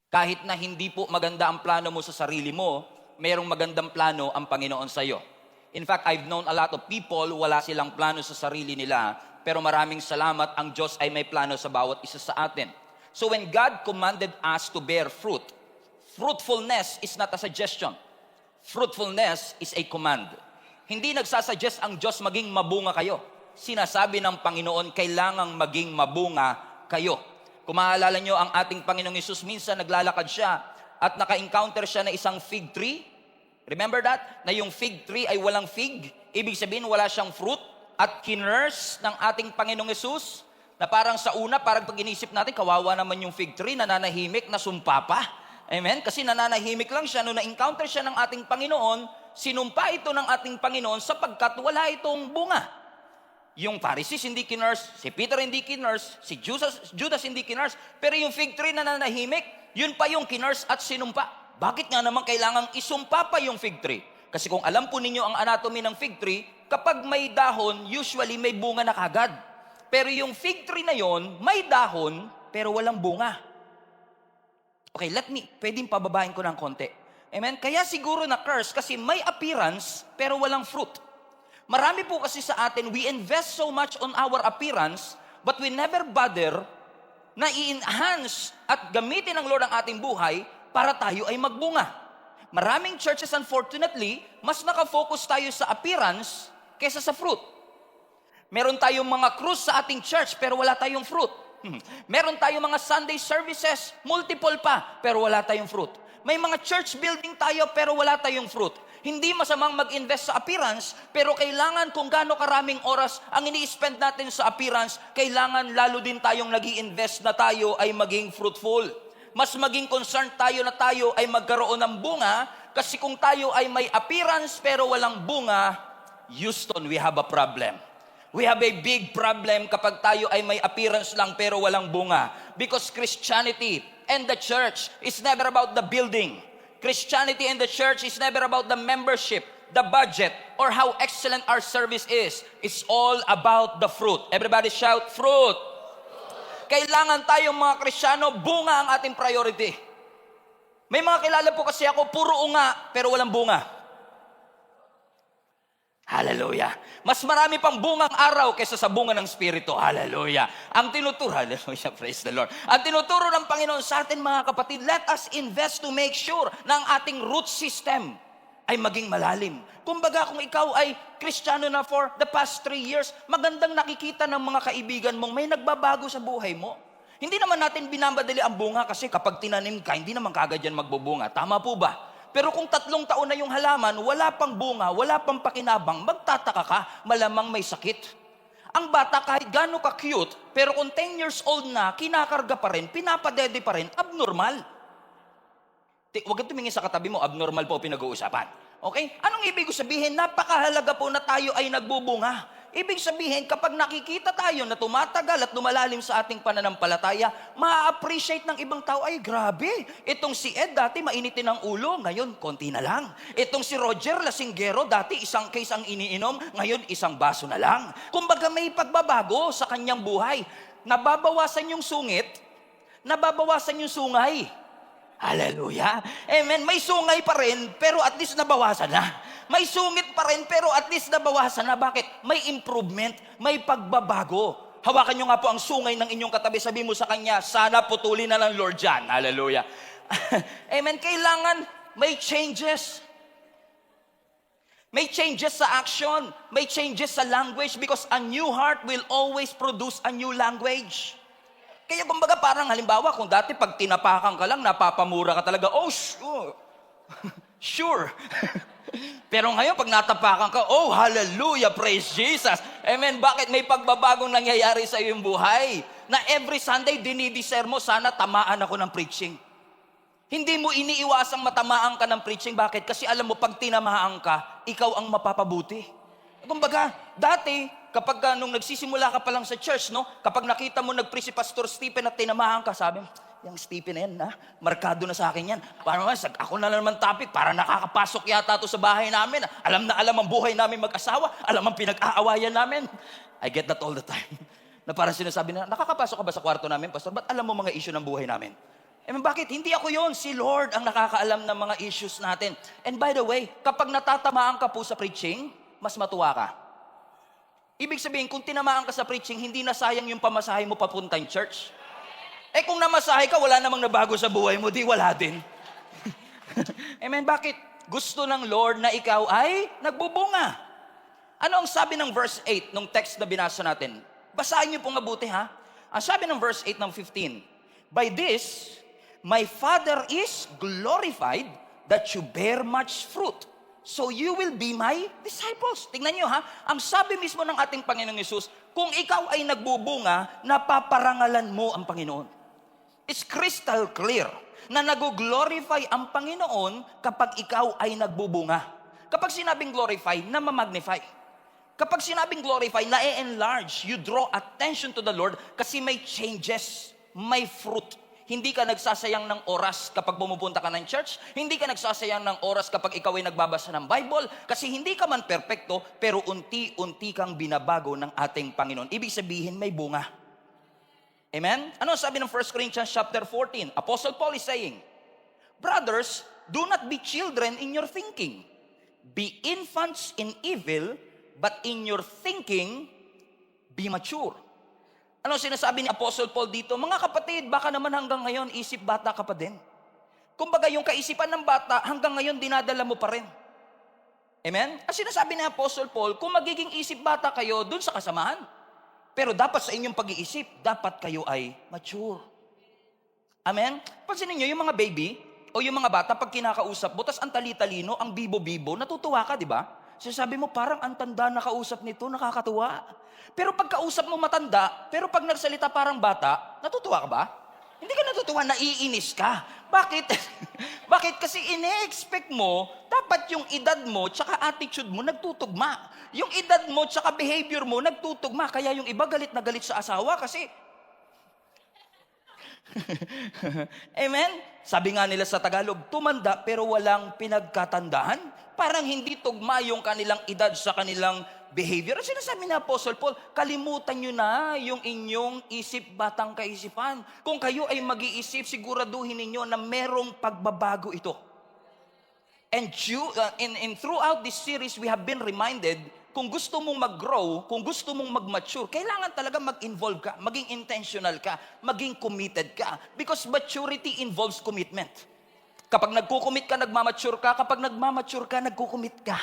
Kahit na hindi po maganda ang plano mo sa sarili mo, mayroong magandang plano ang Panginoon sa iyo. In fact, I've known a lot of people, wala silang plano sa sarili nila, pero maraming salamat, ang Diyos ay may plano sa bawat isa sa atin. So when God commanded us to bear fruit, fruitfulness is not a suggestion. Fruitfulness is a command. Hindi nagsasuggest ang Diyos maging mabunga kayo. Sinasabi ng Panginoon, kailangang maging mabunga kayo. Kung maalala nyo, ang ating Panginoong Hesus, minsan naglalakad siya at naka-encounter siya na isang fig tree. Remember that? Na yung fig tree ay walang fig. Ibig sabihin, wala siyang fruit. At kinurse ng ating Panginoong Hesus, na parang sa una, parang pag inisip natin, kawawa naman yung fig tree, nananahimik, nasumpa pa. Amen? Kasi nananahimik lang siya. Nung na-encounter siya ng ating Panginoon, sinumpa ito ng ating Panginoon sapagkat wala itong bunga. Yung Pharisees hindi kinurse, si Peter hindi kinurse, si Judas hindi kinurse, pero yung fig tree na nanahimik, yun pa yung kinurse at sinumpa. Bakit nga naman kailangang isumpa pa yung fig tree? Kasi kung alam po ninyo ang anatomy ng fig tree, kapag may dahon, usually may bunga na kagad. Pero yung fig tree na yon, may dahon, pero walang bunga. Okay, pwedeng pababain ko ng konti. Amen? Kaya siguro na curse kasi may appearance, pero walang fruit. Marami po kasi sa atin, we invest so much on our appearance, but we never bother na i-enhance at gamitin ng Lord ang ating buhay para tayo ay magbunga. Maraming churches, unfortunately, mas nakafocus tayo sa appearance kaysa sa fruit. Meron tayong mga krus sa ating church, pero wala tayong fruit. Meron tayong mga Sunday services, multiple pa, pero wala tayong fruit. May mga church building tayo, pero wala tayong fruit. Hindi masamang mag-invest sa appearance, pero kailangan kung gaano karaming oras ang ini-spend natin sa appearance, kailangan lalo din tayong nag-i-invest na tayo ay maging fruitful. Mas maging concerned tayo na tayo ay magkaroon ng bunga, kasi kung tayo ay may appearance pero walang bunga, Houston, we have a problem. We have a big problem kapag tayo ay may appearance lang pero walang bunga. Because Christianity and the church is never about the building. Christianity and the church is never about the membership, the budget, or how excellent our service is. It's all about the fruit. Everybody shout, fruit! Kailangan tayong mga Kristiyano, bunga ang ating priority. May mga kilala po kasi ako, puro unga, pero walang bunga. Hallelujah. Mas marami pang bungang araw kaysa sa bunga ng Espiritu. Hallelujah. Hallelujah, praise the Lord. Ang tinuturo ng Panginoon sa atin, mga kapatid, let us invest to make sure na ang ating root system ay maging malalim. Kumbaga, kung ikaw ay Kristiyano na for the past 3 years, magandang nakikita ng mga kaibigan mong may nagbabago sa buhay mo. Hindi naman natin binamadali ang bunga kasi kapag tinanim ka, hindi naman kagad yan magbubunga. Tama po ba? Pero kung 3 taon na yung halaman, wala pang bunga, wala pang pakinabang, magtataka ka, malamang may sakit. Ang bata kahit gaano ka-cute, pero kung 10 years old na, kinakarga pa rin, pinapadede pa rin, abnormal. Huwag kang tumingin sa katabi mo, abnormal po pinag-uusapan. Okay? Anong ibig sabihin? Napakahalaga po na tayo ay nagbubunga. Ibig sabihin, kapag nakikita tayo na tumatagal at lumalalim sa ating pananampalataya, ma-appreciate ng ibang tao, ay grabe, itong si Ed dati mainitin ang ulo, ngayon konti na lang. Itong si Roger Lasinggero dati isang case ang iniinom, ngayon isang baso na lang. Kumbaga may pagbabago sa kanyang buhay. Nababawasan yung sungit, nababawasan yung sungay. Hallelujah. Amen. May sungay pa rin, pero at least nabawasan na. May sungit pa rin, pero at least nabawasan na. Bakit? May improvement, may pagbabago. Hawakan nyo nga po ang sungay ng inyong katabi. Sabi mo sa kanya, sana putulin na ng Lord dyan. Hallelujah. Amen. Kailangan may changes. May changes sa action. May changes sa language because a new heart will always produce a new language. Kaya kumbaga parang halimbawa, kung dati pag tinapakan ka lang, napapamura ka talaga, oh, sure. Sure. Pero ngayon, pag natapakan ka, oh, hallelujah, praise Jesus. Amen. Bakit? May pagbabagong nangyayari sa iyong buhay. Na every Sunday, dinideserve mo, sana tamaan ako ng preaching. Hindi mo iniiwasang matamaan ka ng preaching. Bakit? Kasi alam mo, pag tinamaan ka, ikaw ang mapapabuti. Kumbaga, dati, kapag nung nagsisimula ka pa lang sa church, no? Kapag nakita mo nag-preach si Pastor Stephen at tinamahan ka, sabi mo, yung Stephen na yan, markado na sa akin yan. Parang ako na naman topic, para nakakapasok yata to sa bahay namin. Alam na alam ang buhay namin mag-asawa, alam ang pinag-aawayan namin. I get that all the time. Na parang sinasabi na, nakakapasok ka ba sa kwarto namin, Pastor? Ba't alam mo mga issue ng buhay namin? Bakit? Hindi ako yon. Si Lord ang nakakaalam ng mga issues natin. And by the way, kapag natatamaan ka po sa preaching, mas matuwa ka. Ibig sabihin, kung tinamaan ka sa preaching, hindi na sayang yung pamasahe mo papuntang church. Kung namasahe ka, wala namang nabago sa buhay mo, di wala din. Amen? Bakit? Gusto ng Lord na ikaw ay nagbubunga. Ano ang sabi ng verse 8 nung text na binasa natin? Basahin niyo po mabuti ha. Ang sabi ng verse 8 ng 15, by this, my Father is glorified that you bear much fruit. So you will be my disciples. Tingnan niyo ha. Ang sabi mismo ng ating Panginoong Hesus, kung ikaw ay nagbubunga, napaparangalan mo ang Panginoon. It's crystal clear na nag-glorify ang Panginoon kapag ikaw ay nagbubunga. Kapag sinabing glorify, na ma-magnify. Kapag sinabing glorify, na-enlarge. You draw attention to the Lord kasi may changes, may fruit. Hindi ka nagsasayang ng oras kapag pumupunta ka ng church. Hindi ka nagsasayang ng oras kapag ikaw ay nagbabasa ng Bible. Kasi hindi ka man perpekto, pero unti-unti kang binabago ng ating Panginoon. Ibig sabihin, may bunga. Amen? Ano sabi ng 1 Corinthians chapter 14? Apostle Paul is saying, brothers, do not be children in your thinking. Be infants in evil, but in your thinking, be mature. Ano sinasabi ni Apostle Paul dito? Mga kapatid, baka naman hanggang ngayon isip bata ka pa din. Kumbaga yung kaisipan ng bata, hanggang ngayon dinadala mo pa rin. Amen? Ang sinasabi ni Apostle Paul, kung magiging isip bata kayo, dun sa kasamahan. Pero dapat sa inyong pag-iisip, dapat kayo ay mature. Amen? Pansinin nyo, yung mga baby, o yung mga bata, pag kinakausap mo, tas ang tali-talino, ang bibo-bibo, natutuwa ka, di ba? Sabi mo, parang ang tanda na kausap nito, nakakatuwa. Pero pag kausap mo matanda, pero pag nagsalita parang bata, natutuwa ka ba? Hindi ka natutuwa, naiinis ka. Bakit? Bakit? Kasi ine-expect mo, dapat yung edad mo, tsaka attitude mo, nagtutugma. Yung edad mo, tsaka behavior mo, nagtutugma. Kaya yung iba galit na galit sa asawa kasi... Amen? Sabi nga nila sa Tagalog, tumanda pero walang pinagkatandaan. Parang hindi tugma yung kanilang edad sa kanilang behavior. At sinasabi ni Apostle Paul, kalimutan nyo na yung inyong isip batang kaisipan. Kung kayo ay mag-iisip, siguraduhin ninyo na merong pagbabago ito. And throughout this series, we have been reminded, kung gusto mong mag-grow, kung gusto mong mag-mature, kailangan talaga mag-involve ka, maging intentional ka, maging committed ka. Because maturity involves commitment. Kapag nagkukumit ka, nagmamature ka. Kapag nagmamature ka, nagkukumit ka.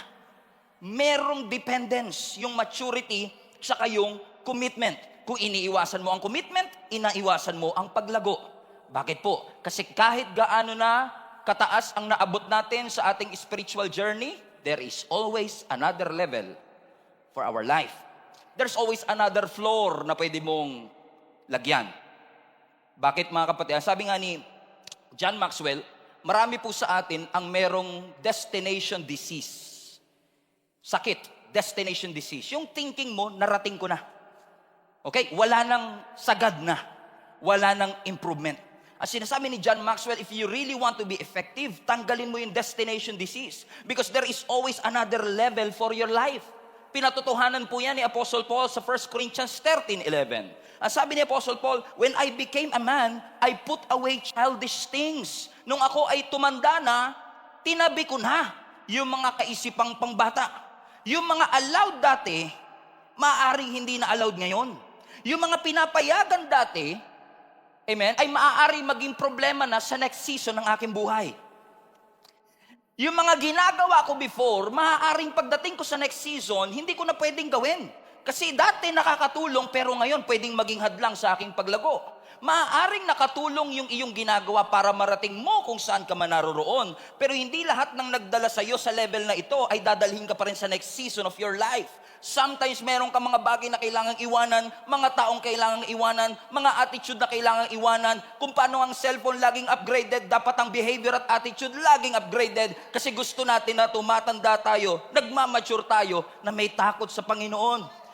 Merong dependence yung maturity saka yung commitment. Kung iniiwasan mo ang commitment, inaiwasan mo ang paglago. Bakit po? Kasi kahit gaano na kataas ang naabot natin sa ating spiritual journey, there is always another level for our life. There's always another floor na pwede mong lagyan. Bakit mga kapatid? Sabi nga ni John Maxwell, marami po sa atin ang merong destination disease. Sakit, destination disease. Yung thinking mo, narating ko na. Okay? Wala nang sagad na. Wala nang improvement. As sinasabi ni John Maxwell, if you really want to be effective, tanggalin mo yung destination disease. Because there is always another level for your life. Pinatotohanan po yan ni Apostle Paul sa 1 Corinthians 13:11. Ang sabi ni Apostle Paul, when I became a man, I put away childish things. Nung ako ay tumanda na, tinabi ko na yung mga kaisipang pangbata. Yung mga allowed dati, maaaring hindi na allowed ngayon. Yung mga pinapayagan dati, amen, ay maaaring maging problema na sa next season ng aking buhay. Yung mga ginagawa ko before, maaaring pagdating ko sa next season, hindi ko na pwedeng gawin. Kasi dati nakakatulong, pero ngayon pwedeng maging hadlang sa aking paglago. Maaaring nakatulong yung iyong ginagawa para marating mo kung saan ka man naroroon. Pero hindi lahat ng nagdala sa iyo sa level na ito ay dadalhin ka pa rin sa next season of your life. Sometimes meron ka mga bagay na kailangang iwanan, mga taong kailangang iwanan, mga attitude na kailangang iwanan. Kung paano ang cellphone laging upgraded, dapat ang behavior at attitude laging upgraded. Kasi gusto natin na tumatanda tayo, nagmamature tayo, na may takot sa Panginoon.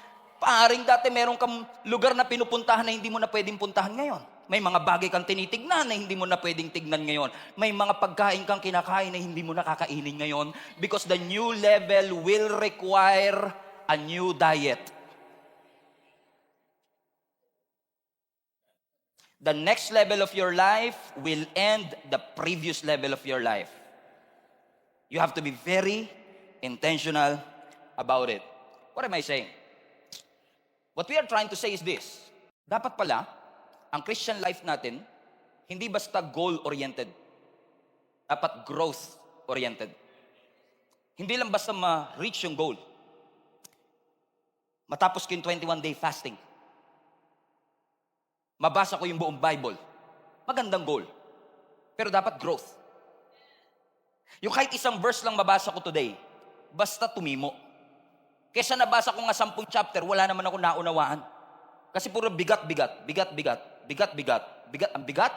Paaring dati meron kang lugar na pinupuntahan na hindi mo na pwedeng puntahan ngayon. May mga bagay kang tinitignan na hindi mo na pwedeng tignan ngayon. May mga pagkain kang kinakain na hindi mo na kakainin ngayon. Because the new level will require a new diet. The next level of your life will end the previous level of your life. You have to be very intentional about it. What am I saying? What we are trying to say is this. Dapat pala, ang Christian life natin, hindi basta goal-oriented. Dapat growth-oriented. Hindi lang basta ma-reach yung goal. Matapos ko yung 21-day fasting. Mabasa ko yung buong Bible. Magandang goal. Pero dapat growth. Yung kahit isang verse lang mabasa ko today, basta tumimo. Kesa nabasa ko nga 10 chapter, wala naman ako naunawaan. Kasi puro bigat-bigat, bigat-bigat. Ang bigat.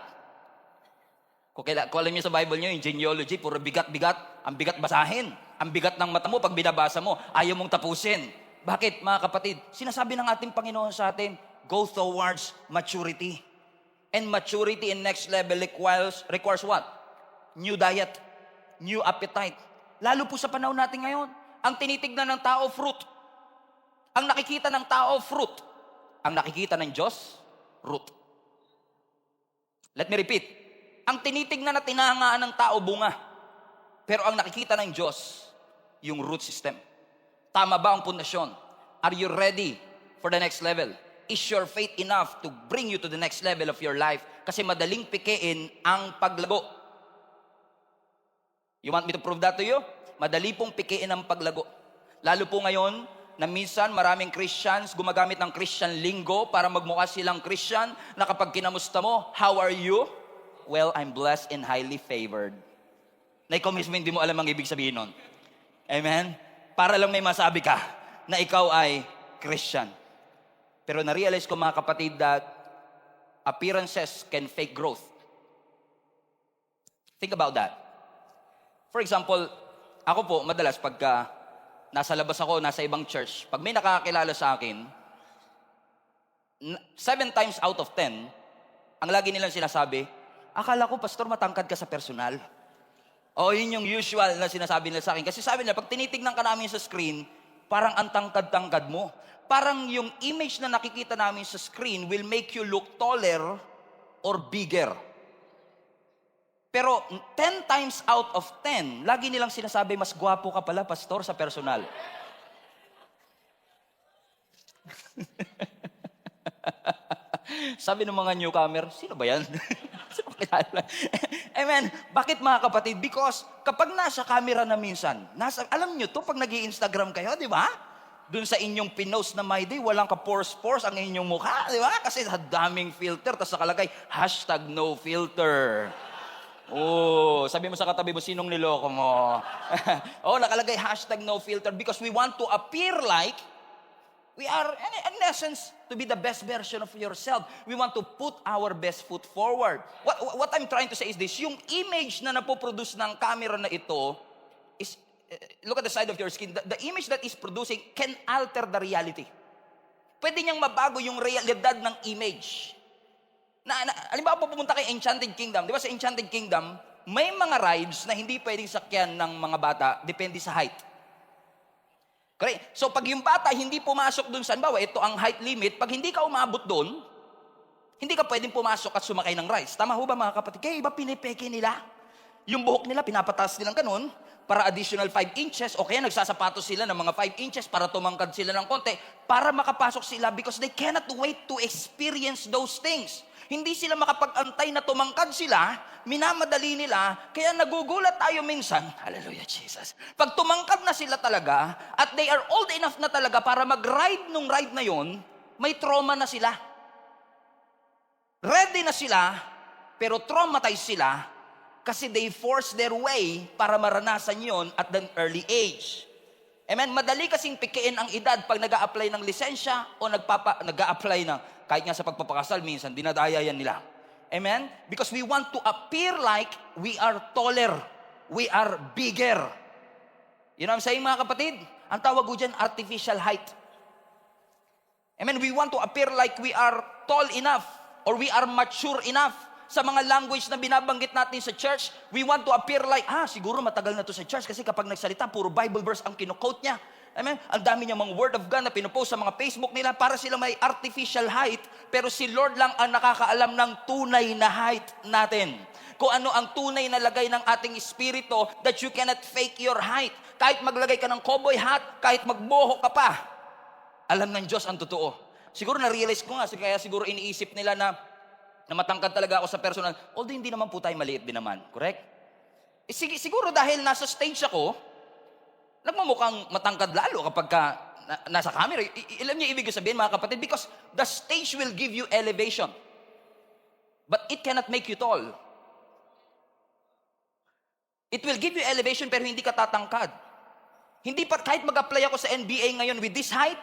Kung alam niyo sa Bible niyo, yung genealogy, puro bigat-bigat. Ang bigat basahin. Ang bigat ng mata mo pag binabasa mo, ayaw mong tapusin. Bakit, mga kapatid? Sinasabi ng ating Panginoon sa atin, go towards maturity. And maturity in next level requires what? New diet, new appetite. Lalo po sa panahon natin ngayon, ang tinitignan ng tao, fruit. Ang nakikita ng tao, fruit. Ang nakikita ng Diyos, root. Let me repeat. Ang tinitignan at tinahangaan ng tao, bunga. Pero ang nakikita ng Diyos, yung root system. Tama ba ang pundasyon? Are you ready for the next level? Is your faith enough to bring you to the next level of your life? Kasi madaling pikein ang paglago. You want me to prove that to you? Madali pong pikein ang paglago. Lalo po ngayon, na minsan maraming Christians gumagamit ng Christian lingo para magmukha silang Christian, na kapag kinamusta mo, how are you? Well, I'm blessed and highly favored. Na ikaw mismo hindi mo alam ang ibig sabihin nun. Amen? Para lang may masabi ka na ikaw ay Christian. Pero na-realize ko, mga kapatid, that appearances can fake growth. Think about that. For example, ako po, madalas pagka nasa labas ako, nasa ibang church, pag may nakakilala sa akin, 7 times out of 10, ang lagi nilang sinasabi, akala ko, pastor, matangkad ka sa personal. O yun yung usual na sinasabi nila sa akin. Kasi sabi nila, pag tinitignan ka namin sa screen, parang ang tangkad-tangkad mo. Parang yung image na nakikita namin sa screen will make you look taller or bigger. Pero 10 times out of 10, lagi nilang sinasabi, mas gwapo ka pala, pastor, sa personal. Sabi ng mga newcomer, sino ba yan? Sino kilala? Amen. Bakit, mga kapatid? Because kapag nasa camera na minsan, alam nyo to, pag nag-i-Instagram kayo, di ba? Doon sa inyong pinost na my day, walang ka-pores-pores ang inyong mukha, di ba? Kasi daming filter, tapos nakalagay, #NoFilter. Oh, sabi mo sa katabi mo, sinong niloko mo? Oh, nakalagay #NoFilter because we want to appear like we are, in essence, to be the best version of yourself. We want to put our best foot forward. What I'm trying to say is this, yung image na napoproduce ng camera na ito is, look at the side of your skin, the image that is producing can alter the reality. Pwede niyang mabago yung realidad ng image. Halimbawa po pumunta kay Enchanted Kingdom. Di ba sa Enchanted Kingdom, may mga rides na hindi pwedeng sakyan ng mga bata, depende sa height. Okay? So pag yung bata hindi pumasok dun sa, halimbawa, ito ang height limit, pag hindi ka umabot dun, hindi ka pwedeng pumasok at sumakay ng rides. Tama ho ba, mga kapatid? Kaya iba pinipeke nila. Yung buhok nila, pinapataas nilang ganun, para additional 5 inches, o kaya nagsasapatos sila ng mga 5 inches para tumangkad sila ng konti, para makapasok sila because they cannot wait to experience those things. Hindi sila makapag-antay na tumangkad sila, minamadali nila, kaya nagugulat tayo minsan, hallelujah Jesus, pag tumangkad na sila talaga, at they are old enough na talaga para mag-ride nung ride na yon, may trauma na sila. Ready na sila, pero traumatized sila, kasi they force their way para maranasan yon at an early age. Amen? Madali kasing pikiin ang edad pag nag-a-apply ng lisensya o nag-a-apply ng, kahit nga sa pagpapakasal, minsan dinadaya yan nila. Amen? Because we want to appear like we are taller, we are bigger. You know what I'm saying, mga kapatid? Ang tawag ko dyan, artificial height. Amen? We want to appear like we are tall enough or we are mature enough. Sa mga language na binabanggit natin sa church, we want to appear like, siguro matagal na to sa church kasi kapag nagsalita, puro Bible verse ang kino-quote niya. Amen? Ang dami niya mga word of God na pinupost sa mga Facebook nila para sila may artificial height, pero si Lord lang ang nakakaalam ng tunay na height natin. Kung ano ang tunay na lagay ng ating espiritu, that you cannot fake your height. Kahit maglagay ka ng cowboy hat, kahit magboho ka pa, alam ng Diyos ang totoo. Siguro na-realize ko nga, kaya siguro iniisip nila na matangkad talaga ako sa personal, although hindi naman po tayo maliit din naman. Correct? Siguro dahil nasa stage ako, nagmumukhang matangkad lalo kapag nasa camera. Alam niyo ibig sabihin, mga kapatid? Because the stage will give you elevation. But it cannot make you tall. It will give you elevation pero hindi ka tatangkad. Hindi pa, kahit mag-apply ako sa NBA ngayon with this height,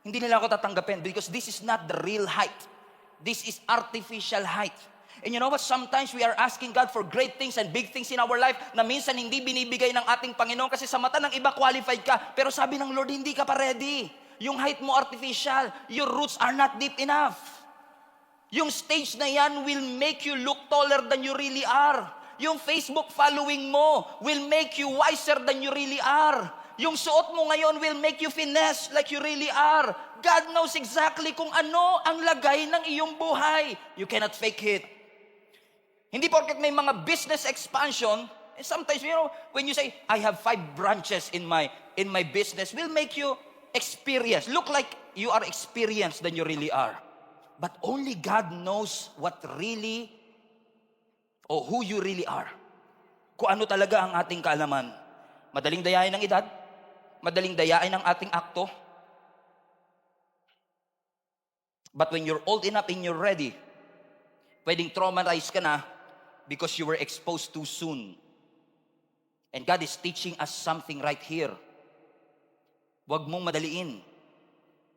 hindi nila ako tatanggapin because this is not the real height. This is artificial height. And you know what? Sometimes we are asking God for great things and big things in our life na minsan hindi binibigay ng ating Panginoon kasi sa mata ng iba qualified ka. Pero sabi ng Lord, hindi ka pa ready. Yung height mo artificial. Your roots are not deep enough. Yung stage na yan will make you look taller than you really are. Yung Facebook following mo will make you wiser than you really are. Yung suot mo ngayon will make you finesse like you really are. God knows exactly kung ano ang lagay ng iyong buhay. You cannot fake it. Hindi porket may mga business expansion, and sometimes, you know, when you say, I have 5 branches in my business, will make you experience. Look like you are experienced than you really are. But only God knows what really, or who you really are. Kung ano talaga ang ating kaalaman. Madaling dayain ng edad, madaling dayain ng ating akto. But when you're old enough and you're ready, pwedeng traumatized ka na because you were exposed too soon. And God is teaching us something right here. Huwag mong madaliin.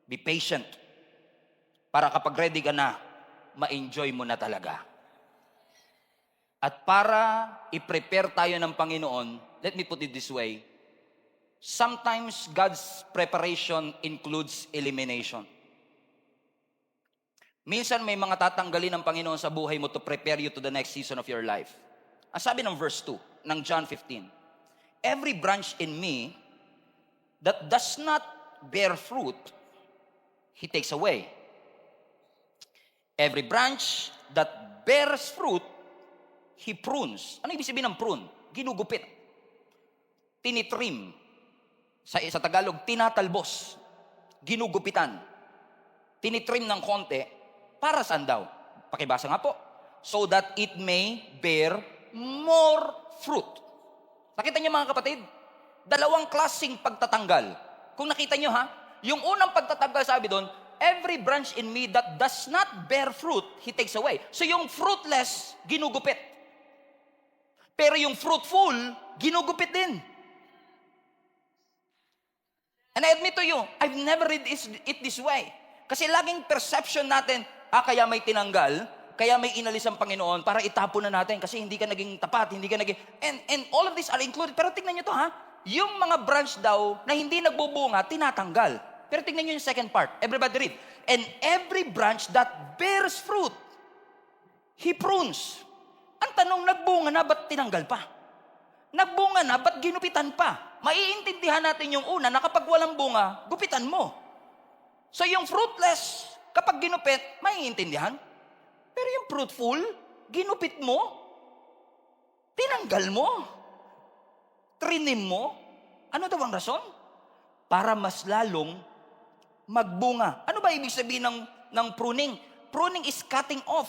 Be patient. Para kapag ready ka na, ma-enjoy mo na talaga. At para i-prepare tayo ng Panginoon, let me put it this way, sometimes God's preparation includes elimination. Minsan may mga tatanggalin ng Panginoon sa buhay mo to prepare you to the next season of your life. Ang sabi ng verse 2 ng John 15, every branch in me that does not bear fruit, He takes away. Every branch that bears fruit, He prunes. Ano ibig sabihin ng prune? Ginugupit. Tinitrim. Sa Tagalog, tinatalbos. Ginugupitan. Tinitrim ng konti. Para saan daw? Pakibasa nga po. So that it may bear more fruit. Nakita niyo mga kapatid? Dalawang klaseng pagtatanggal. Kung nakita niyo ha, yung unang pagtatanggal sabi doon, every branch in me that does not bear fruit, He takes away. So yung fruitless, ginugupit. Pero yung fruitful, ginugupit din. And I admit to you, I've never read it this way. Kasi laging perception natin, kaya may tinanggal, kaya may inalis ang Panginoon para itapon na natin kasi hindi ka naging tapat, hindi ka naging... And all of these are included. Pero tingnan nyo to ha, yung mga branch daw na hindi nagbubunga, tinatanggal. Pero tingnan nyo yung second part. Everybody read. And every branch that bears fruit, He prunes. Ang tanong, nagbunga na, ba't tinanggal pa? Nagbunga na, ba't ginupitan pa? Maiintindihan natin yung una na kapag walang bunga, gupitan mo. So yung fruitless, kapag ginupit, maiintindihan. Pero yung fruitful, ginupit mo, tinanggal mo, trinim mo. Ano daw ang rason? Para mas lalong magbunga. Ano ba ibig sabihin ng pruning? Pruning is cutting off.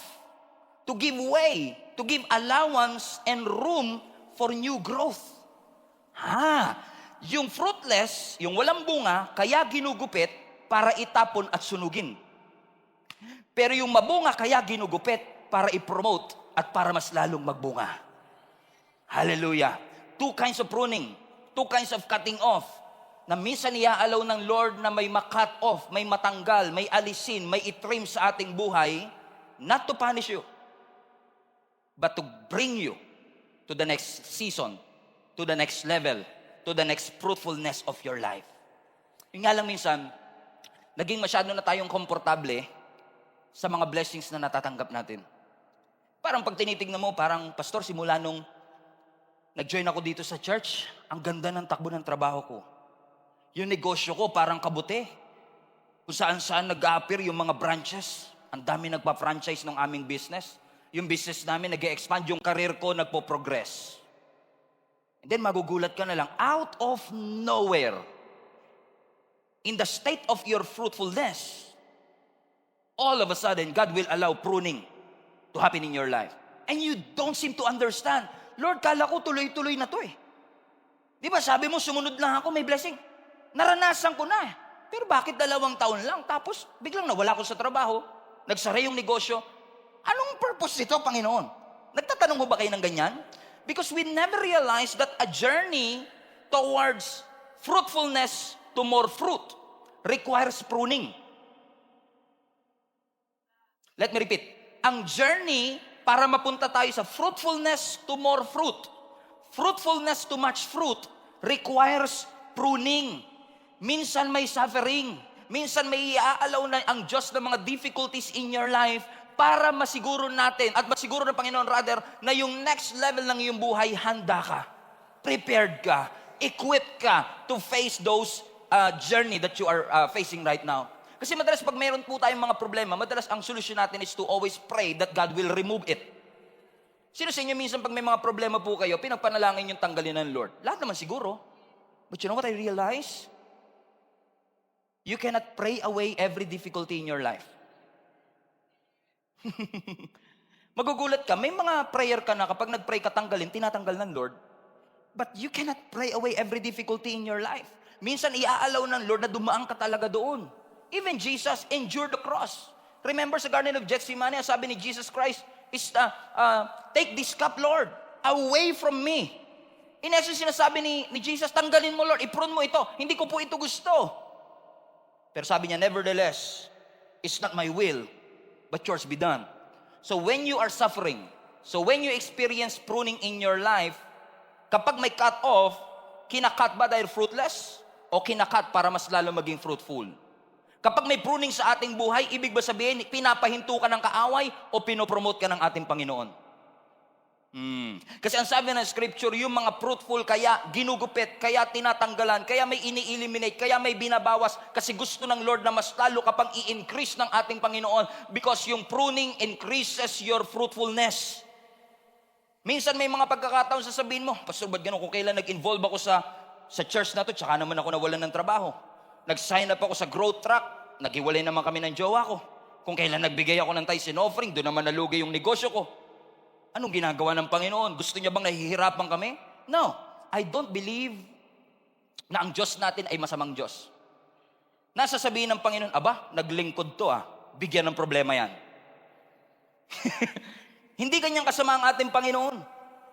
To give way, to give allowance and room for new growth. Yung fruitless, yung walang bunga, kaya ginugupit para itapon at sunugin. Pero yung mabunga, kaya ginugupit para i-promote at para mas lalong magbunga. Hallelujah. 2 kinds of pruning, 2 kinds of cutting off, na minsan iaalaw ng Lord na may ma-cut off, may matanggal, may alisin, may itrim sa ating buhay, not to punish you, but to bring you to the next season, to the next level, to the next fruitfulness of your life. Yung nga lang minsan, naging masyado na tayong komportable sa mga blessings na natatanggap natin. Parang pag tinitignan mo, parang, Pastor, simula nung nag-join ako dito sa church, ang ganda ng takbo ng trabaho ko. Yung negosyo ko parang kabuti. Kung saan-saan nag-a-appear yung mga branches. Ang dami nagpa-franchise ng aming business. Yung business namin nag-e-expand, yung career ko nagpo-progress. And then magugulat ka na lang, out of nowhere, in the state of your fruitfulness, all of a sudden, God will allow pruning to happen in your life. And you don't seem to understand. Lord, kala ko tuloy-tuloy na to eh. Di ba sabi mo, sumunod lang ako, may blessing. Naranasan ko na eh. Pero bakit 2 taon lang? Tapos biglang nawala ko sa trabaho, nagsara yung negosyo. Anong purpose nito, Panginoon? Nagtatanong mo ba kayo ng ganyan? Because we never realize that a journey towards fruitfulness to more fruit requires pruning. Let me repeat. Ang journey para mapunta tayo sa fruitfulness to more fruit, fruitfulness to much fruit, requires pruning. Minsan may suffering. Minsan may iaalaw na ang Diyos ng mga difficulties in your life para masiguro natin at masiguro ng Panginoon rather na yung next level ng iyong buhay, handa ka, prepared ka, equipped ka to face those journey that you are facing right now. Kasi madalas pag mayroon po tayong mga problema, madalas ang solusyon natin is to always pray that God will remove it. Sino sa inyo minsan pag may mga problema po kayo, pinagpanalangin yung tanggalin ng Lord? Lahat naman siguro. But you know what I realize? You cannot pray away every difficulty in your life. Magugulat ka, may mga prayer ka na kapag nag-pray ka tanggalin, tinatanggal ng Lord. But you cannot pray away every difficulty in your life. Minsan iaalaw ng Lord na dumaan ka talaga doon. Even Jesus endured the cross. Remember sa Garden of Gethsemane, sabi ni Jesus Christ, take this cup, Lord, away from me. In essence, sinasabi ni Jesus, tanggalin mo, Lord, i-prune mo ito. Hindi ko po ito gusto. Pero sabi niya, nevertheless, it's not my will, but yours be done. So when you are suffering, so when you experience pruning in your life, kapag may cut off, kinakat ba dahil fruitless? O kinakat para mas lalo maging fruitful? Kapag may pruning sa ating buhay, ibig ba sabihin, pinapahinto ka ng kaaway o pinopromote ka ng ating Panginoon? Kasi ang sabi ng scripture, yung mga fruitful kaya ginugupit, kaya tinatanggalan, kaya may ini-eliminate, kaya may binabawas, kasi gusto ng Lord na mas lalo kapag i-increase ng ating Panginoon, because yung pruning increases your fruitfulness. Minsan may mga pagkakataon sasabihin mo, Pastor, ba't gano'n? Kung kailan nag-involve ako sa church na to, tsaka naman ako nawalan ng trabaho. Nag-sign up ako sa growth track, naghiwalay naman kami ng jowa ko. Kung kailan nagbigay ako ng tithes and offering, doon naman nalugi yung negosyo ko. Anong ginagawa ng Panginoon? Gusto niya bang nahihirapan kami? No. I don't believe na ang Diyos natin ay masamang Diyos. Nasasabihin ng Panginoon, aba, naglingkod to bigyan ng problema yan. Hindi ganyan kasama ang ating Panginoon.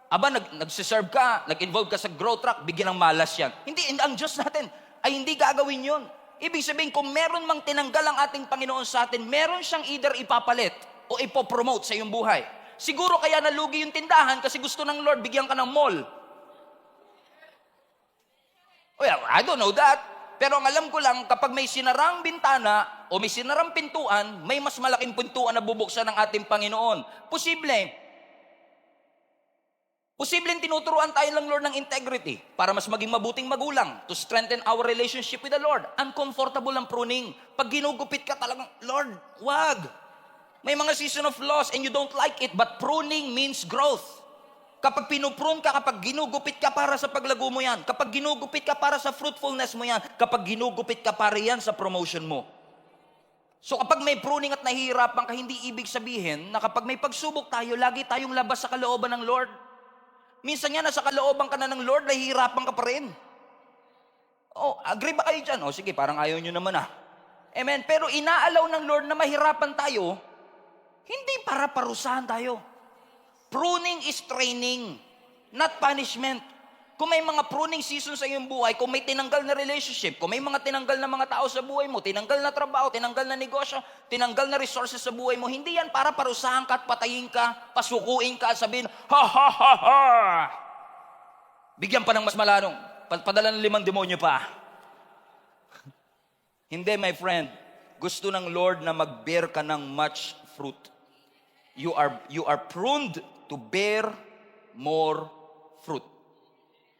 Aba, nagsiserve ka, nag-involve ka sa growth track, bigyan ng malas yan. Hindi, ang Diyos natin ay hindi gagawin yun. Ibig sabihin, kung meron mang tinanggal ang ating Panginoon sa atin, meron siyang either ipapalit o ipopromote sa iyong buhay. Siguro kaya nalugi yung tindahan kasi gusto ng Lord, bigyan ka ng mall. Well, I don't know that. Pero ang alam ko lang, kapag may sinarang bintana o may sinarang pintuan, may mas malaking pintuan na bubuksan ng ating Panginoon. Posibleng tinuturuan tayo ng Lord ng integrity para mas maging mabuting magulang to strengthen our relationship with the Lord. Uncomfortable ang pruning. Pag ginugupit ka talagang, Lord, wag. May mga season of loss and you don't like it, but pruning means growth. Kapag pinuprune ka, kapag ginugupit ka para sa paglago mo yan, kapag ginugupit ka para sa fruitfulness mo yan, kapag ginugupit ka para yan sa promotion mo. So kapag may pruning at nahihirapan ka, hindi ibig sabihin na kapag may pagsubok tayo, lagi tayong labas sa kalooban ng Lord. Minsan nga, nasa kalooban ka na ng Lord, nahihirapan ka pa rin. Oh, agree ba kayo dyan? Oh, sige, parang ayaw nyo naman Amen. Pero inaalaw ng Lord na mahirapan tayo, hindi para parusahan tayo. Pruning is training, not punishment. Kung may mga pruning season sa iyong buhay, kung may tinanggal na relationship, kung may mga tinanggal na mga tao sa buhay mo, tinanggal na trabaho, tinanggal na negosyo, tinanggal na resources sa buhay mo, hindi yan para parusahan ka at patayin ka, pasukuin ka at sabihin, ha ha ha ha! Bigyan pa ng mas malalong, padala ng 5 demonyo pa. Hindi, my friend. Gusto ng Lord na mag-bear ka ng much fruit. You are pruned to bear more fruit.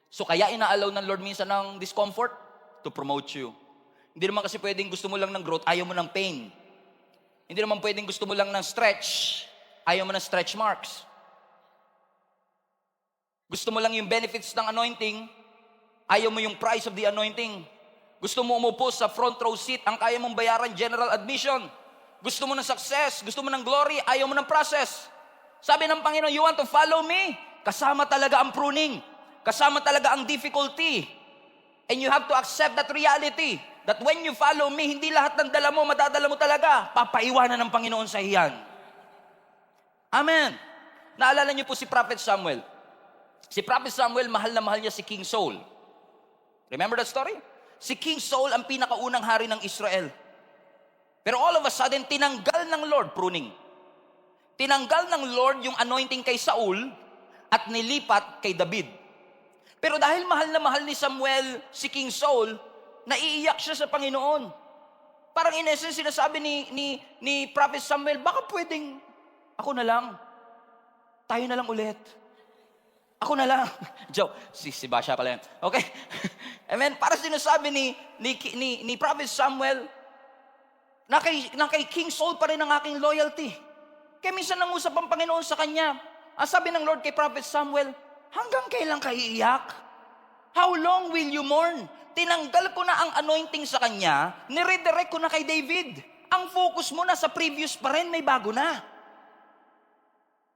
So kaya inaalaw ng Lord minsan ng discomfort. to promote you. Hindi naman kasi pwedeng gusto mo lang ng growth, ayaw mo ng pain. Hindi naman pwedeng gusto mo lang ng stretch, ayaw mo ng stretch marks. Gusto mo lang yung benefits ng anointing, ayaw mo yung price of the anointing. Gusto mo umupo sa front row seat, ang kaya mong bayaran general admission. Gusto mo ng success, gusto mo ng glory, ayaw mo ng process. Sabi ng Panginoon, you want to follow me? Kasama talaga ang pruning. Kasama talaga ang difficulty. And you have to accept that reality. That when you follow me, hindi lahat ng dala mo, madadala mo talaga. Papaiwanan ng Panginoon sa iyan. Amen. Naalala niyo po si Prophet Samuel. Si Prophet Samuel, mahal na mahal niya si King Saul. Remember that story? Si King Saul ang pinakaunang hari ng Israel. Pero all of a sudden, tinanggal ng Lord, pruning. Tinanggal ng Lord yung anointing kay Saul at nilipat kay David. Pero dahil mahal na mahal ni Samuel si King Saul, naiiyak siya sa Panginoon. Parang in essence, sinasabi ni Prophet Samuel, baka pwedeng ako na lang. Tayo na lang ulit. Ako na lang. Joke. Si Basha pala yan. Okay? Amen. Para sinasabi ni Prophet Samuel, na kay King Saul pa rin ang aking loyalty. Kaya minsan nangusap ang Panginoon sa kanya. Ang sabi ng Lord kay Prophet Samuel, hanggang kailan ka iiyak? How long will you mourn? Tinanggal ko na ang anointing sa kanya, niredirect ko na kay David. Ang focus mo na sa previous pa rin, may bago na.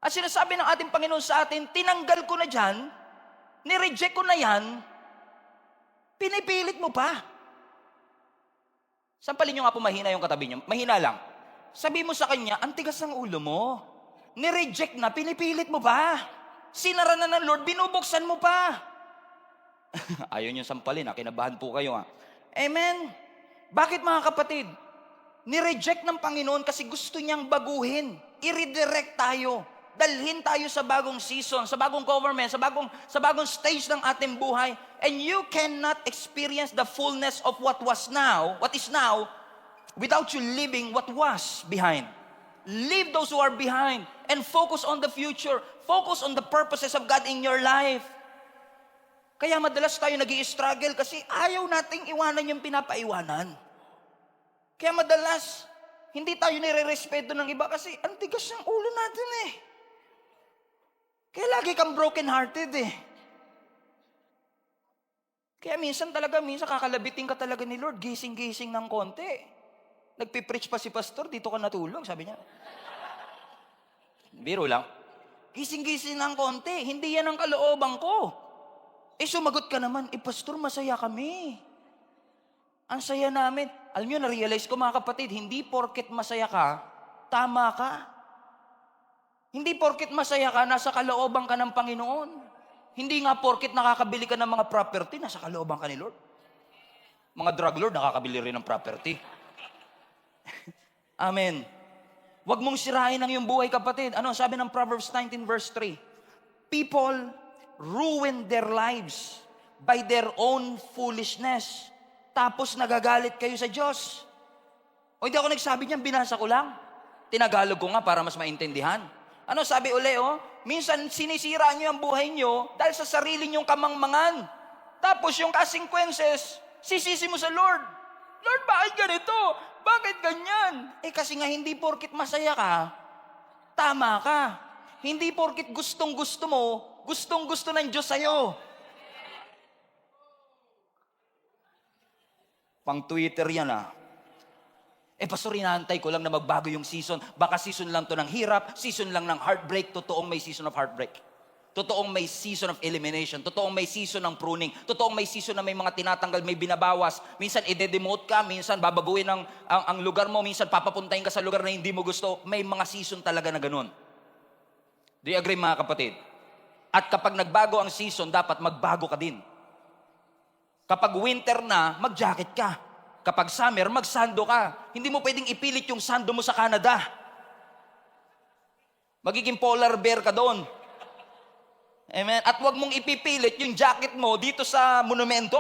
At sinasabi ng ating Panginoon sa atin, tinanggal ko na dyan, nireject ko na yan, pinipilit mo pa. Sampalin nyo nga po mahina yung katabi nyo. Mahina lang. Sabi mo sa kanya, ang tigas ng ulo mo. Nireject na, pinipilit mo pa. Sinara na ng Lord, binubuksan mo pa. Ayaw nyo sampalin, kinabahan po kayo. Amen. Bakit mga kapatid? Nireject ng Panginoon kasi gusto niyang baguhin. I-redirect tayo. Dalhin tayo sa bagong season, sa bagong government, sa bagong stage ng ating buhay. And you cannot experience the fullness of what is now, without you living what was behind. Leave those who are behind and focus on the future. Focus on the purposes of God in your life. Kaya madalas tayo nag-i-struggle kasi ayaw nating iwanan yung pinapaiwanan. Kaya madalas, hindi tayo nire-respeto ng iba kasi ang tigas ng ulo natin eh. Kaya lagi kang broken-hearted eh. Kaya minsan kakalabitin ka talaga ni Lord, gising-gising ng konti. Nagpipreach pa si pastor, dito ka natulog, sabi niya. Biro lang. Gising-gising ng konti, hindi yan ang kalooban ko. Sumagot ka naman, pastor, masaya kami. Ang saya namin. Alam nyo, na-realize ko mga kapatid, hindi porket masaya ka, tama ka. Hindi porket masaya ka, nasa kalooban ka ng Panginoon. Hindi nga porket nakakabili ka ng mga property, nasa kalooban ka ni Lord. Mga drug lord, nakakabili rin ng property. Amen. Huwag mong sirain ang iyong buhay, kapatid. Ano sabi ng Proverbs 19 verse 3? People ruin their lives by their own foolishness. Tapos nagagalit kayo sa Diyos. O hindi ako nagsabi niyan, binasa ko lang. Tinagalog ko nga para mas maintindihan. Ano sabi uli, minsan sinisira niyo ang buhay niyo dahil sa sarili niyong kamangmangan. Tapos yung consequences, sisisi mo sa Lord. Lord, bakit ganito? Bakit ganyan? Kasi nga hindi porkit masaya ka, tama ka. Hindi porkit gustong-gusto mo, gustong-gusto ng Diyos sa'yo. Pang Twitter yan pastor, inaantay ko lang na magbago yung season. Baka season lang to ng hirap, season lang ng heartbreak. Totoong may season of heartbreak. Totoong may season of elimination. Totoong may season ng pruning. Totoong may season na may mga tinatanggal, may binabawas. Minsan ide-demote ka, minsan babaguhin ang lugar mo, minsan papapuntahin ka sa lugar na hindi mo gusto. May mga season talaga na ganun. Do you agree mga kapatid? At kapag nagbago ang season, dapat magbago ka din. Kapag winter na, mag-jacket ka. Kapag summer, magsando ka. Hindi mo pwedeng ipilit yung sando mo sa Canada. Magiging polar bear ka doon. Amen. At huwag mong ipipilit yung jacket mo dito sa monumento.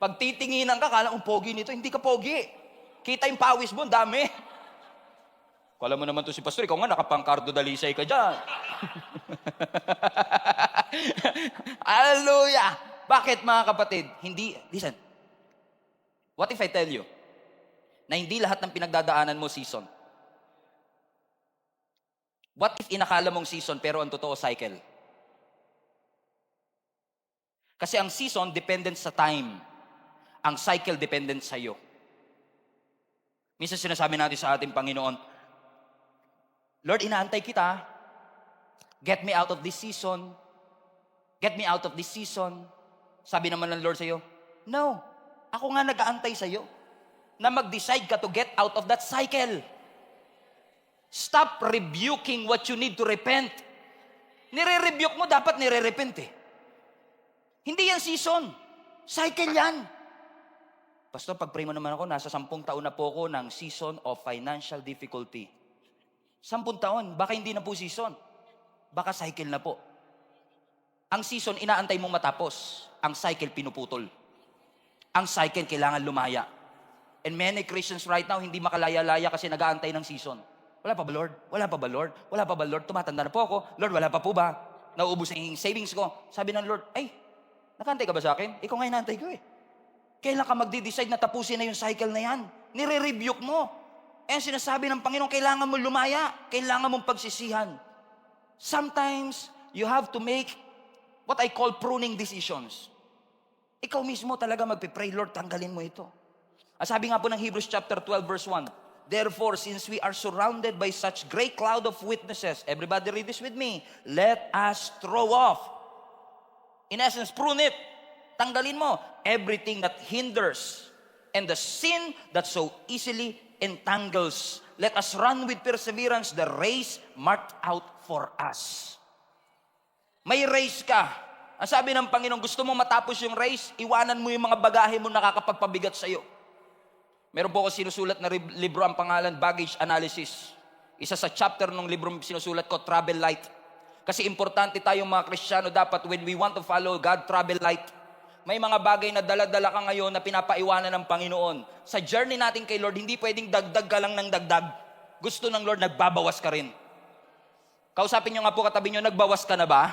Pag titinginan ka, kala kong pogi nito. Hindi ka pogi. Kita yung pawis mo, dami. Kala mo naman to si pastor, ikaw nga nakapangkardo dalisay ka dyan. Hallelujah! Bakit mga kapatid? Hindi, listen. What if I tell you na hindi lahat ng pinagdadaanan mo season? What if inakala mong season pero ang totoo cycle? Kasi ang season dependent sa time. Ang cycle dependent sa iyo. Minsan sinasabi natin sa ating Panginoon, Lord, inaantay kita. Get me out of this season. Get me out of this season. Sabi naman ng Lord sa iyo, no, ako nga nag-aantay sa iyo na mag-decide ka to get out of that cycle. Stop rebuking what you need to repent. Nire-rebuke mo, dapat nire-repent eh. Hindi yan season. Cycle yan. Pastor, pag-pray mo naman ako, nasa 10 taon na po ako ng season of financial difficulty. 10 taon, baka hindi na po season. Baka cycle na po. Ang season, inaantay mong matapos. Ang cycle, pinuputol. Ang cycle, kailangan lumaya. And many Christians right now, hindi makalaya-laya kasi nag-aantay ng season. Wala pa ba, Lord? Wala pa ba, Lord? Wala pa ba, Lord? Tumatanda na po ako. Lord, wala pa po ba? Nauubos na yung savings ko. Sabi ng Lord, ay, nakantay ka ba sa akin? Ikaw nga inaantay ko eh. Kailan ka magde-decide na tapusin na yung cycle na yan? Nire-rebuke mo. Eh, sinasabi ng Panginoon, kailangan mo lumaya. Kailangan mong pagsisihan. Sometimes, you have to make what I call pruning decisions. Ikaw mismo talaga magpipray, Lord, tanggalin mo ito. Sabi nga po ng Hebrews chapter 12, verse 1, therefore, since we are surrounded by such great cloud of witnesses, everybody read this with me, let us throw off. In essence, prune it. Tanggalin mo everything that hinders and the sin that so easily entangles. Let us run with perseverance the race marked out for us. May race ka. Ang sabi ng Panginoon, gusto mo matapos yung race, iwanan mo yung mga bagahe mo nakakapagpabigat sa iyo. Meron po ako sinusulat na libro, ang pangalan, Baggage Analysis. Isa sa chapter ng libro sinusulat ko, Travel Light. Kasi importante tayong mga Kristiyano, dapat when we want to follow God, travel light. May mga bagay na dala-dala ka ngayon na pinapaiwanan ng Panginoon. Sa journey natin kay Lord, hindi pwedeng dagdag ka lang ng dagdag. Gusto ng Lord, nagbabawas ka rin. Kausapin nyo nga po katabi nyo, nagbawas ka na ba?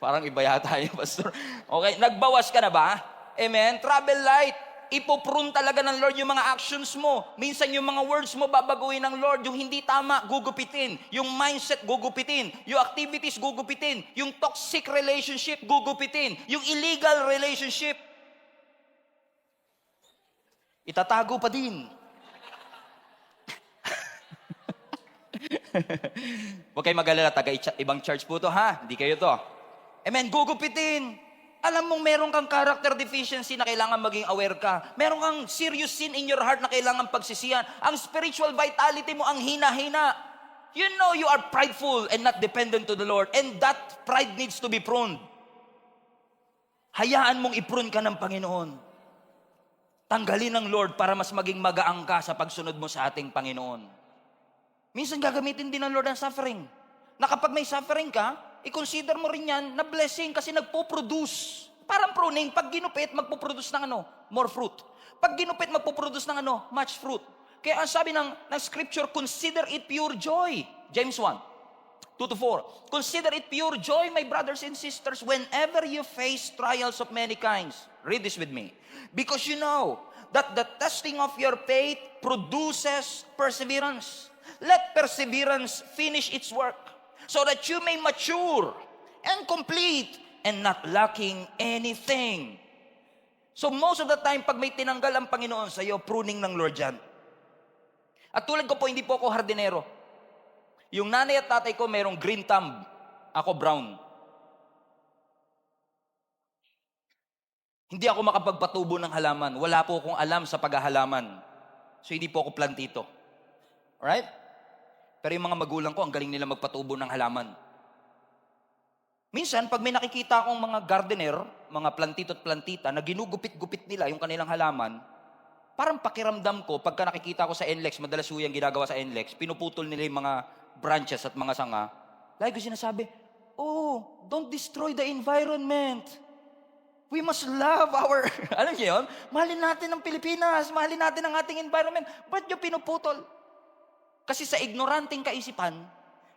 Parang iba yata yung pastor. Okay, nagbawas ka na ba? Amen? Travel light. Ipoprune talaga ng Lord yung mga actions mo. Minsan yung mga words mo babaguhin ng Lord. Yung hindi tama, gugupitin. Yung mindset, gugupitin. Yung activities, gugupitin. Yung toxic relationship, gugupitin. Yung illegal relationship, itatago pa din. Huwag kayo mag-alala, ibang church po to ha. Hindi kayo to. Amen, gugupitin. Alam mong meron kang character deficiency na kailangan maging aware ka. Meron kang serious sin in your heart na kailangan pagsisihan. Ang spiritual vitality mo ang hina-hina. You know you are prideful and not dependent to the Lord. And that pride needs to be pruned. Hayaan mong i-prune ka ng Panginoon. Tanggalin ng Lord para mas maging magaang ka sa pagsunod mo sa ating Panginoon. Minsan gagamitin din ng Lord ang suffering. Na kapag may suffering ka, i-consider mo rin yan na blessing kasi nagpo-produce. Parang pruning, pag ginupit, magpo-produce ng more fruit. Pag ginupit, magpo-produce ng much fruit. Kaya ang sabi ng scripture, consider it pure joy. James 1, 2-4. Consider it pure joy, my brothers and sisters, whenever you face trials of many kinds. Read this with me. Because you know that the testing of your faith produces perseverance. Let perseverance finish its work, so that you may mature and complete and not lacking anything. So most of the time, pag may tinanggal ang Panginoon sa iyo, pruning ng Lord yan. At tulad ko po, hindi po ako hardinero. Yung nanay at tatay ko merong green thumb, ako brown. Hindi ako makapagpatubo ng halaman. Wala po akong alam sa paghahalaman. So hindi po ako plantito. Alright? Pero yung mga magulang ko, ang galing nila magpatubo ng halaman. Minsan, pag may nakikita akong mga gardener, mga plantito at plantita, na ginugupit-gupit nila yung kanilang halaman, parang pakiramdam ko, pagka nakikita ko sa NLEX, madalas yung ginagawa sa NLEX, pinuputol nila yung mga branches at mga sanga. Lagi ko sinasabi, oh, don't destroy the environment. We must love our, alam niyo yun? Mahalin natin ang Pilipinas, mahalin natin ang ating environment. Ba't nyo pinuputol? Kasi sa ignoranting kaisipan,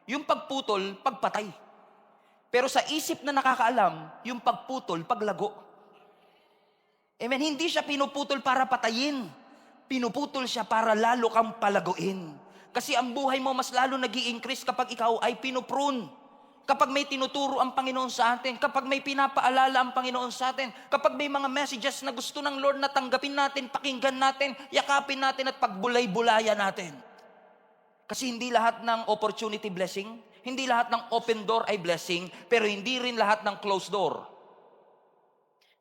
yung pagputol, pagpatay. Pero sa isip na nakakaalam, yung pagputol, paglago. Amen? Hindi siya pinuputol para patayin. Pinuputol siya para lalo kang palaguin. Kasi ang buhay mo mas lalo nag-i-increase kapag ikaw ay pinuprune. Kapag may tinuturo ang Panginoon sa atin, kapag may pinapaalala ang Panginoon sa atin, kapag may mga messages na gusto ng Lord na tanggapin natin, pakinggan natin, yakapin natin at pagbulay-bulaya natin. Kasi hindi lahat ng opportunity blessing, hindi lahat ng open door ay blessing, pero hindi rin lahat ng closed door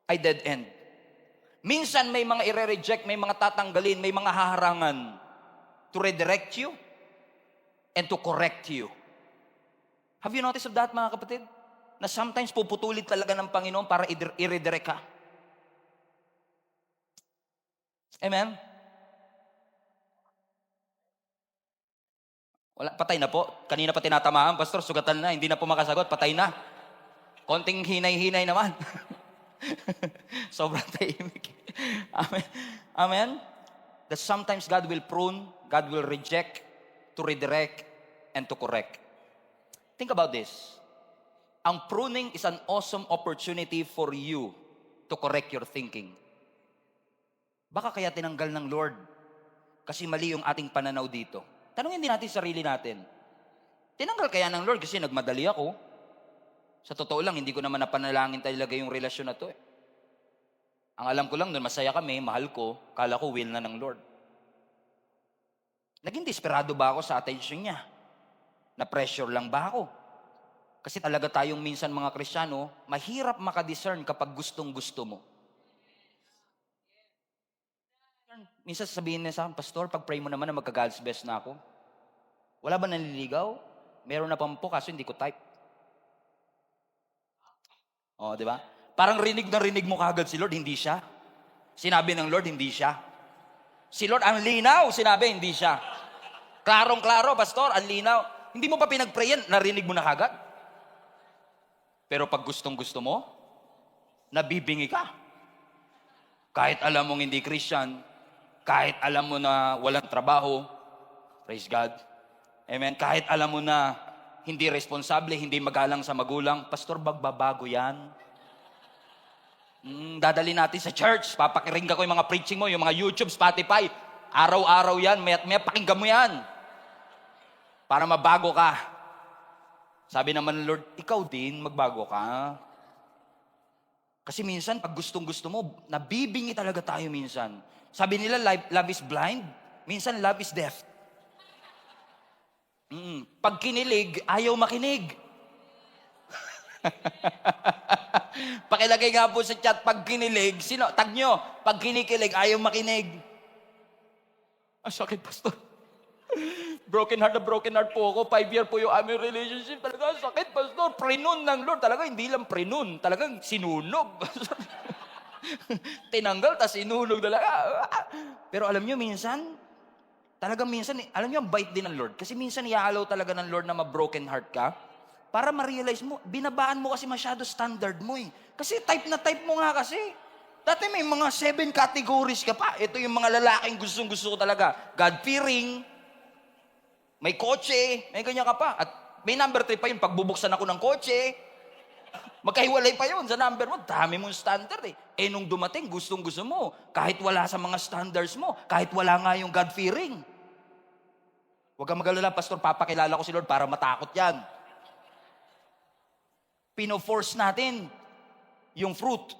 ay dead end. Minsan may mga i-reject, may mga tatanggalin, may mga haharangan to redirect you and to correct you. Have you noticed of that, mga kapatid? Na sometimes puputulin talaga ng Panginoon para i-redirect ka. Amen? Wala, patay na po. Kanina pa tinatamaan, Pastor, sugatan na, hindi na po makasagot, patay na. Konting hinay-hinay naman. Sobrang tahimik. Amen. Amen? That sometimes God will prune, God will reject, to redirect, and to correct. Think about this. Ang pruning is an awesome opportunity for you to correct your thinking. Baka kaya tinanggal ng Lord kasi mali yung ating pananaw dito. Tanungin din natin sarili natin. Tinanggal kaya ng Lord kasi nagmadali ako? Sa totoo lang, hindi ko naman napanalangin talaga yung relasyon na to eh. Ang alam ko lang, nung masaya kami, mahal ko, kala ko will na ng Lord. Naging desperado ba ako sa attention niya? Na-pressure lang ba ako? Kasi talaga tayong minsan mga Kristiyano, mahirap makadiscern kapag gustong-gusto mo. Minsan sabihin niya sa akin, Pastor, pag-pray mo naman na magka-God's best na ako. Wala ba nanliligaw? Meron na pang po, kaso hindi ko type. O, di ba? Parang rinig na rinig mo kagad si Lord, hindi siya. Sinabi ng Lord, hindi siya. Si Lord, ang linaw, sinabi, hindi siya. Klarong-klaro, Pastor, ang linaw. Hindi mo pa pinag-prayan, narinig mo na kagad. Pero pag gustong-gusto mo, nabibingi ka. Kahit alam mong hindi Christian, kahit alam mo na walang trabaho, praise God. Amen. Kahit alam mo na hindi responsable, hindi magalang sa magulang, Pastor, magbabago yan. Dadali natin sa church, papakiringgan ko yung mga preaching mo, yung mga YouTube, Spotify. Araw-araw yan, may pakinggan mo yan. Para mabago ka. Sabi naman ng Lord, ikaw din, magbago ka. Kasi minsan, pag gustong-gusto mo, nabibingi talaga tayo minsan. Sabi nila, love is blind. Minsan, love is deaf. Pag kinilig, ayaw makinig. Pakilagay nga po sa chat, pag kinilig, tag nyo, pag kinikilig, ayaw makinig. Ang sakit, Pastor. Broken heart po ako. 5 year po yung aming relationship. Talaga, sakit, Pastor. Prenun ng Lord. Talaga, hindi lang prenun. Talagang sinunog. Tinanggal, tas sinunog talaga. Pero alam nyo, minsan, talagang minsan, alam nyo, ang bait din ng Lord. Kasi minsan, i-allow talaga ng Lord na ma-broken heart ka. Para ma-realize mo, binabaan mo kasi masyado standard mo eh. Kasi type na type mo nga kasi. Dati may mga 7 categories ka pa. Ito yung mga lalaking gustong-gusto ko talaga. God-fearing, may kotse, may ganyan ka pa. At may number 3 pa yun, pagbubuksan ako ng kotse. Magkahiwalay pa yun sa number mo. Dami mong standard eh. Eh nung dumating, gustong-gusto mo. Kahit wala sa mga standards mo. Kahit wala nga yung God-fearing. Huwag kang mag-alala, Pastor, papakilala ko si Lord para matakot yan. Pino-force natin yung fruit.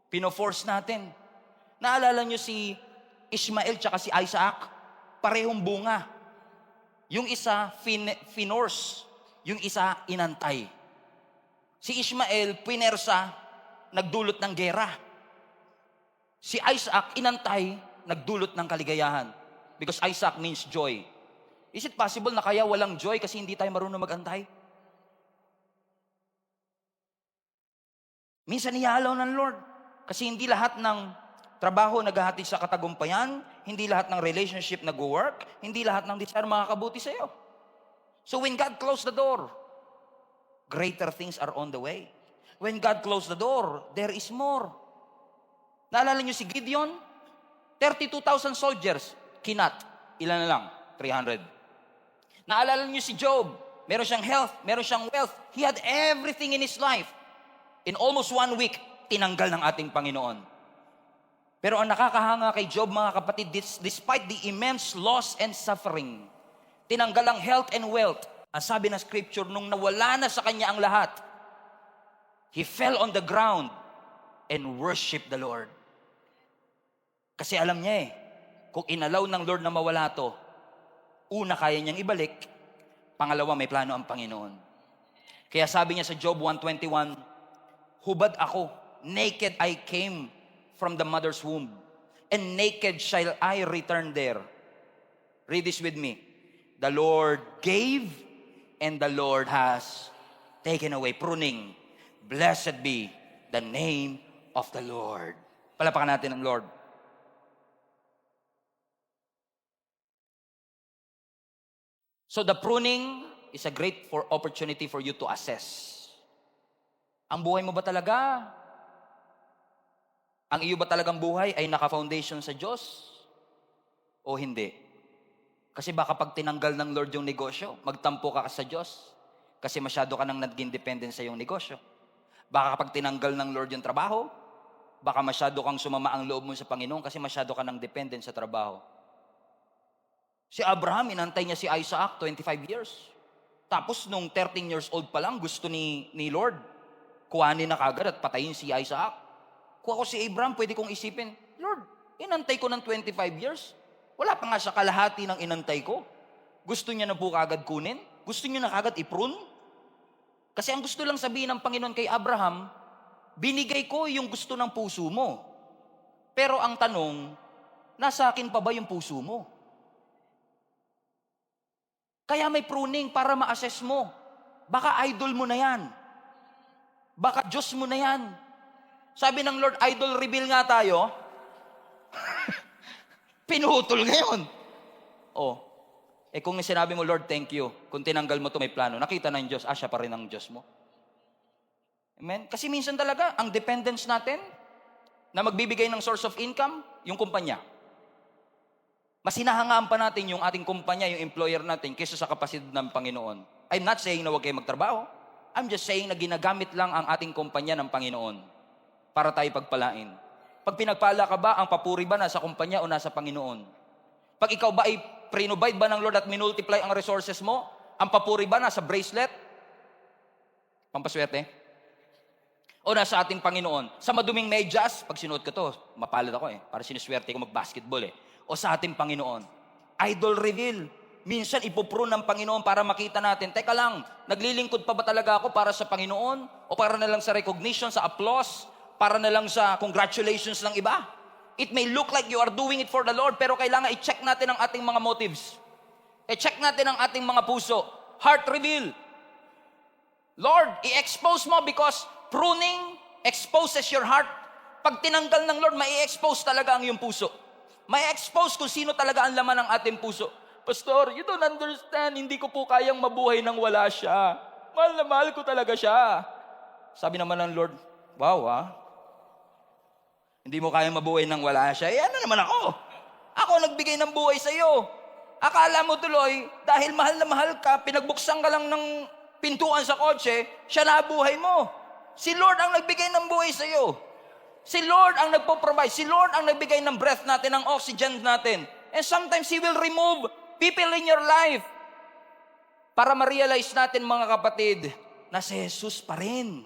Pino-force natin. Naalala nyo si Ishmael tsaka si Isaac? Parehong bunga. Yung isa, finorce. Yung isa, inantay. Si Ishmael, pinersa, nagdulot ng gera. Si Isaac, inantay, nagdulot ng kaligayahan. Because Isaac means joy. Is it possible na kaya walang joy kasi hindi tayo marunong mag-antay? Minsan ihalaw ng Lord. Kasi hindi lahat ng trabaho naghahatid sa katagumpayan, hindi lahat ng relationship nag-work, hindi lahat ng desire makakabuti sa'yo. So when God closed the door, greater things are on the way. When God closed the door, there is more. Naalala niyo si Gideon? 32,000 soldiers, kinat. Ilan na lang? 300. Naalala niyo si Job? meron siyang health, meron siyang wealth. He had everything in his life. In almost 1 week, tinanggal ng ating Panginoon. Pero ang nakakahanga kay Job, mga kapatid, despite the immense loss and suffering, tinanggal ang health and wealth. Ang sabi ng scripture, nung nawala na sa kanya ang lahat, he fell on the ground and worshiped the Lord. Kasi alam niya kung inalaw ng Lord na mawala to, una, kaya niyang ibalik. Pangalawa, may plano ang Panginoon. Kaya sabi niya sa Job 1:21, hubad ako, naked I came from the mother's womb, and naked shall I return there. Read this with me. The Lord gave, and the Lord has taken away. Pruning. Blessed be the name of the Lord. Palapakan natin ang Lord. So the pruning is a great opportunity for you to assess. Ang buhay mo ba talaga? Ang iyo ba talagang buhay ay naka-foundation sa Diyos? O hindi? Kasi baka pag tinanggal ng Lord yung negosyo, magtampo ka sa Diyos. Kasi masyado ka nang naging dependent sa iyong negosyo. Baka kapag tinanggal ng Lord yung trabaho, baka masyado kang sumama ang loob mo sa Panginoon kasi masyado ka nang dependent sa trabaho. Si Abraham, inantay niya si Isaac 25 years. Tapos nung 13 years old pa lang, gusto ni Lord, kuhanin na kagad at patayin si Isaac. Kung ako si Abraham, pwede kong isipin, Lord, inantay ko ng 25 years. Wala pa nga sa kalahati ng inantay ko. Gusto niya na po kagad kunin? Gusto niya na kagad i-prune? Kasi ang gusto lang sabihin ng Panginoon kay Abraham, binigay ko yung gusto ng puso mo. Pero ang tanong, nasa akin pa ba yung puso mo? Kaya may pruning para ma-assess mo. Baka idol mo na yan. Baka Diyos mo na yan. Sabi ng Lord, idol reveal nga tayo. Pinutol ngayon. Kung sinabi mo, Lord, thank you. Kung tinanggal mo to may plano. Nakita ng Diyos, siya pa rin ang Diyos mo. Amen? Kasi minsan talaga, ang dependence natin na magbibigay ng source of income, yung kumpanya. Mas hinahangaan pa natin yung ating kumpanya, yung employer natin, kaysa sa kapasidad ng Panginoon. I'm not saying na huwag kayo magtrabaho. I'm just saying na ginagamit lang ang ating kumpanya ng Panginoon para tayo pagpalain. Pag pinagpala ka ba, ang papuri ba nasa kumpanya o nasa Panginoon? Pag ikaw ba ay prinobide ba ng Lord at minultiply ang resources mo, ang papuri ba nasa bracelet? Pampaswerte? O nasa ating Panginoon? Sa maduming medyas, pag sinuot ko to, mapalad ako para sinuswerte ko mag-basketball O sa ating Panginoon? Idol reveal. Minsan ipuprune ng Panginoon para makita natin, teka lang, naglilingkod pa ba talaga ako para sa Panginoon? O para na lang sa recognition, sa applause? Para na lang sa congratulations ng iba? It may look like you are doing it for the Lord, pero kailangan i-check natin ang ating mga motives. I-check natin ang ating mga puso. Heart reveal. Lord, i-expose mo because pruning exposes your heart. Pag tinanggal ng Lord, mai-expose talaga ang iyong puso. May-expose kung sino talaga ang laman ng ating puso. Pastor, you don't understand. Hindi ko po kayang mabuhay nang wala siya. Mahal na mahal ko talaga siya. Sabi naman ng Lord, wow Hindi mo kayang mabuhay nang wala siya. Ano naman ako? Ako nagbigay ng buhay sa iyo. Akala mo tuloy, dahil mahal na mahal ka, pinagbuksan ka lang ng pintuan sa kotse, siya na buhay mo. Si Lord ang nagbigay ng buhay sa iyo. Si Lord ang nagpo-provide. Si Lord ang nagbigay ng breath natin, ng oxygen natin. And sometimes He will remove people in your life para ma-realize natin, mga kapatid, na si Jesus pa rin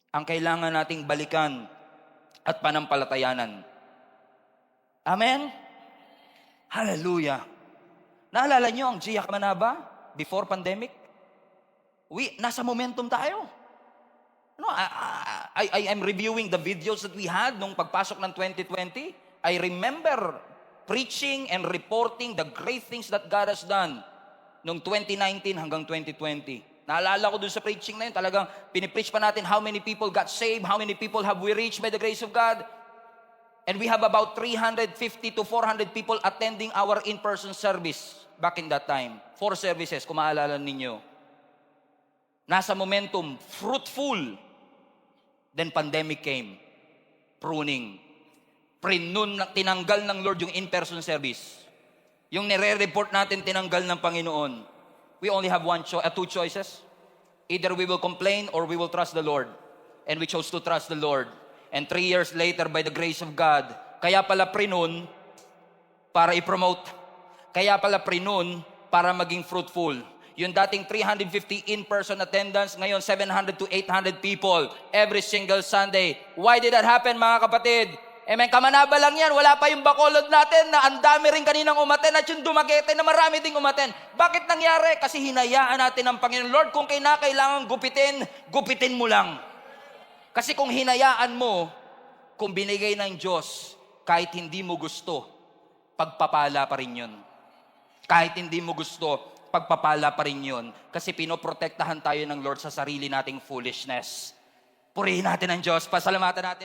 ang kailangan nating balikan at panampalatayanan. Amen? Hallelujah. Naalala niyo ang Gia Kamanaba before pandemic? Nasa momentum tayo. I'm reviewing the videos that we had nung pagpasok ng 2020. I remember preaching and reporting the great things that God has done nung 2019 hanggang 2020. Naalala ko dun sa preaching na yun, talagang pinipreach pa natin how many people got saved, how many people have we reached by the grace of God. And we have about 350 to 400 people attending our in-person service back in that time. 4 services, kung maalala ninyo. Nasa momentum, fruitful. Then pandemic came. Pruning. Tinanggal ng Lord yung in-person service. Yung nire-report natin, tinanggal ng Panginoon. we only have two choices. Either we will complain or we will trust the Lord. And we chose to trust the Lord. And 3 years later, by the grace of God, kaya pala pre-noon para i-promote. Kaya pala pre-noon para maging fruitful. Yung dating 350 in-person attendance, ngayon 700 to 800 people every single Sunday. Why did that happen, mga kapatid? Amen. Kamanaba lang yan. Wala pa yung Bacolod natin na ang dami rin kaninang umaten at yung Dumaguete na marami ding umaten. Bakit nangyari? Kasi hinayaan natin ang Panginoon. Lord, kung kailangan gupitin, gupitin mo lang. Kasi kung hinayaan mo, kung binigay ng Diyos, kahit hindi mo gusto, pagpapala pa rin yun. Kahit hindi mo gusto, pagpapala pa rin yun. Kasi pinoprotektahan tayo ng Lord sa sarili nating foolishness. Purihin natin ang Diyos. Pasalamatan natin